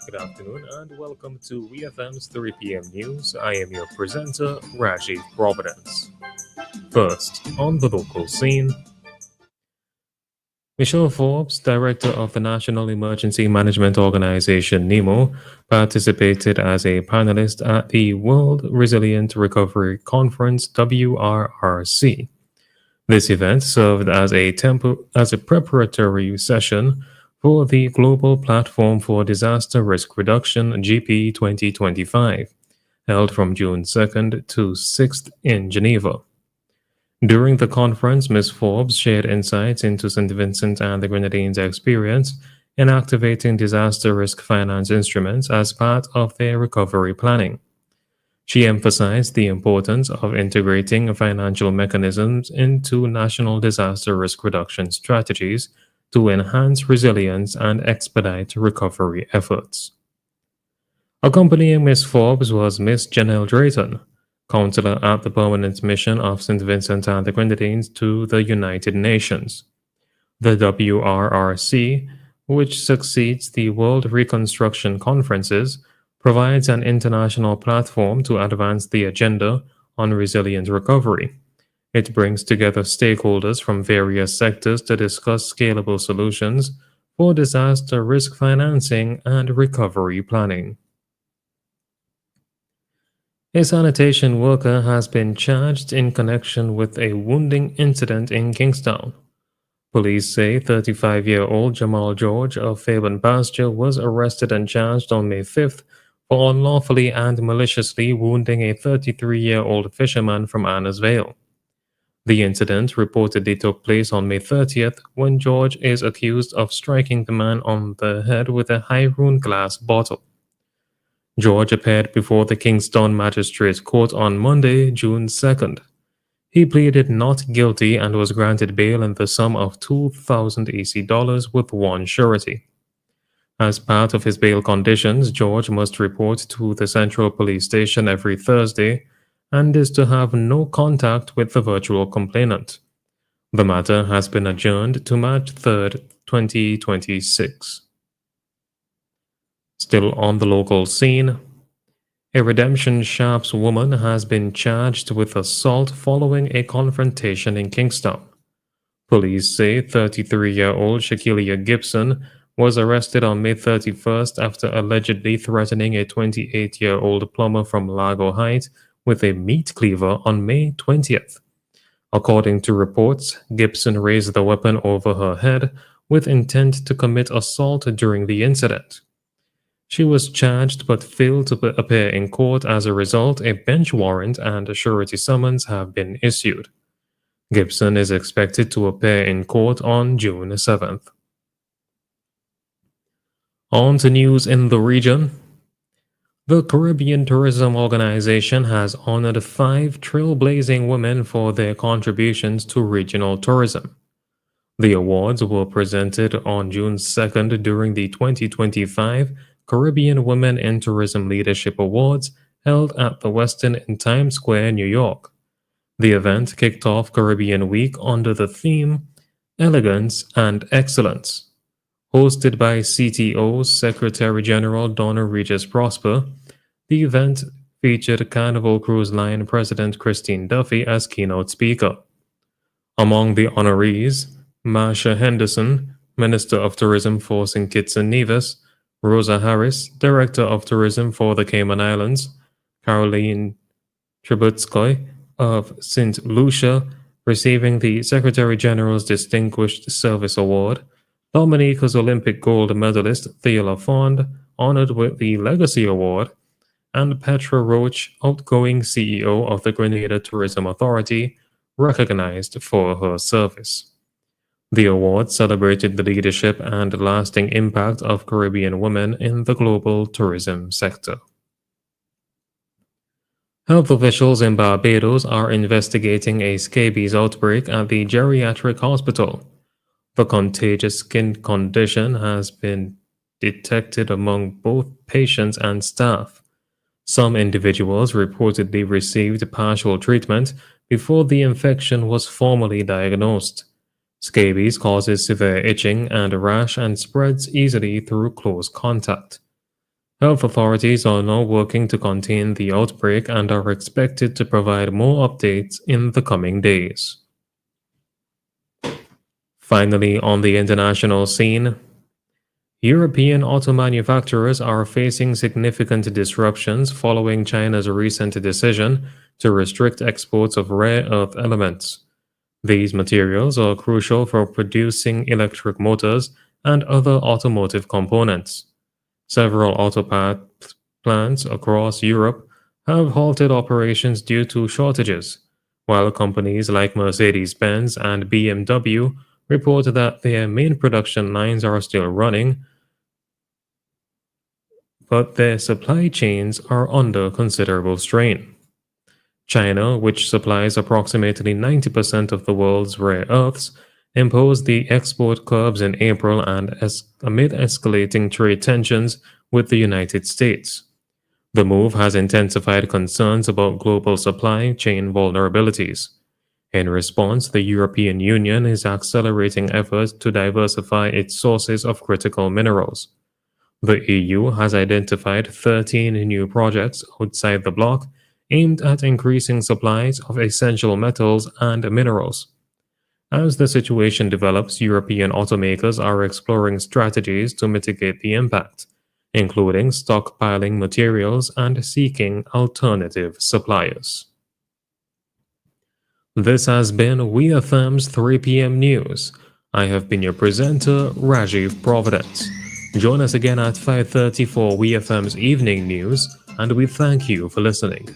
Good afternoon and welcome to WeFM's 3 p.m. News. I am your presenter, Rajiv Providence. First, on the local scene, Michelle Forbes, director of the National Emergency Management Organization NEMO, participated as a panelist at the World Resilient Recovery Conference WRRC. This event served as a preparatory session for the Global Platform for Disaster Risk Reduction GP 2025, held from June 2nd to 6th in Geneva. During the conference, Ms. Forbes shared insights into St. Vincent and the Grenadines' experience in activating disaster risk finance instruments as part of their recovery planning. She emphasized the importance of integrating financial mechanisms into national disaster risk reduction strategies to enhance resilience and expedite recovery efforts. Accompanying Ms. Forbes was Ms. Janelle Drayton, counselor at the Permanent Mission of St. Vincent and the Grenadines to the United Nations. The WRRC, which succeeds the World Reconstruction Conferences, provides an international platform to advance the agenda on resilient recovery. It brings together stakeholders from various sectors to discuss scalable solutions for disaster risk financing and recovery planning. A sanitation worker has been charged in connection with a wounding incident in Kingstown. Police say 35-year-old Jamal George of Fairburn Pasture was arrested and charged on May 5th for unlawfully and maliciously wounding a 33-year-old fisherman from Annas Vale. The incident reportedly took place on May 30th when George is accused of striking the man on the head with a Hyroon glass bottle. George appeared before the Kingston Magistrates Court on Monday, June 2nd. He pleaded not guilty and was granted bail in the sum of 2,000 AC dollars with one surety. As part of his bail conditions, George must report to the Central Police Station every Thursday and is to have no contact with the virtual complainant. The matter has been adjourned to March 3rd, 2026. Still on the local scene, a Redemption Sharps woman has been charged with assault following a confrontation in Kingstown. Police say 33-year-old Shaquilia Gibson was arrested on May 31st after allegedly threatening a 28-year-old plumber from Lago Heights with a meat cleaver on May 20th. According to reports, Gibson raised the weapon over her head with intent to commit assault during the incident. She was charged but failed to appear in court. As a result, a bench warrant and a surety summons have been issued. Gibson is expected to appear in court on June 7th. On to news in the region. The Caribbean Tourism Organization has honored 5 trailblazing women for their contributions to regional tourism. The awards were presented on June 2nd during the 2025 Caribbean Women in Tourism Leadership Awards held at the Westin in Times Square, New York. The event kicked off Caribbean Week under the theme Elegance and Excellence. Hosted by CTO Secretary General Donna Regis Prosper, the event featured Carnival Cruise Line President Christine Duffy as keynote speaker. Among the honorees, Marsha Henderson, Minister of Tourism for St. Kitts and Nevis, Rosa Harris, Director of Tourism for the Cayman Islands, Caroline Trubutskoy of St. Lucia, receiving the Secretary General's Distinguished Service Award, Dominica's Olympic gold medalist Thea LaFond, honored with the Legacy Award, and Petra Roach, outgoing CEO of the Grenada Tourism Authority, recognized for her service. The award celebrated the leadership and lasting impact of Caribbean women in the global tourism sector. Health officials in Barbados are investigating a scabies outbreak at the geriatric hospital. The contagious skin condition has been detected among both patients and staff. Some individuals reportedly received partial treatment before the infection was formally diagnosed. Scabies causes severe itching and rash and spreads easily through close contact. Health authorities are now working to contain the outbreak and are expected to provide more updates in the coming days. Finally, on the international scene, European auto manufacturers are facing significant disruptions following China's recent decision to restrict exports of rare earth elements. These materials are crucial for producing electric motors and other automotive components. Several auto plants across Europe have halted operations due to shortages, while companies like Mercedes Benz and BMW report that their main production lines are still running, but their supply chains are under considerable strain. China, which supplies approximately 90% of the world's rare earths, imposed the export curbs in April and amid escalating trade tensions with the United States. The move has intensified concerns about global supply chain vulnerabilities. In response, the European Union is accelerating efforts to diversify its sources of critical minerals. The EU has identified 13 new projects outside the bloc aimed at increasing supplies of essential metals and minerals. As the situation develops, European automakers are exploring strategies to mitigate the impact, including stockpiling materials and seeking alternative suppliers. This has been WeFM's 3 p.m. news. I have been your presenter, Rajiv Providence. Join us again at 5:30 for WeFM's evening news, and we thank you for listening.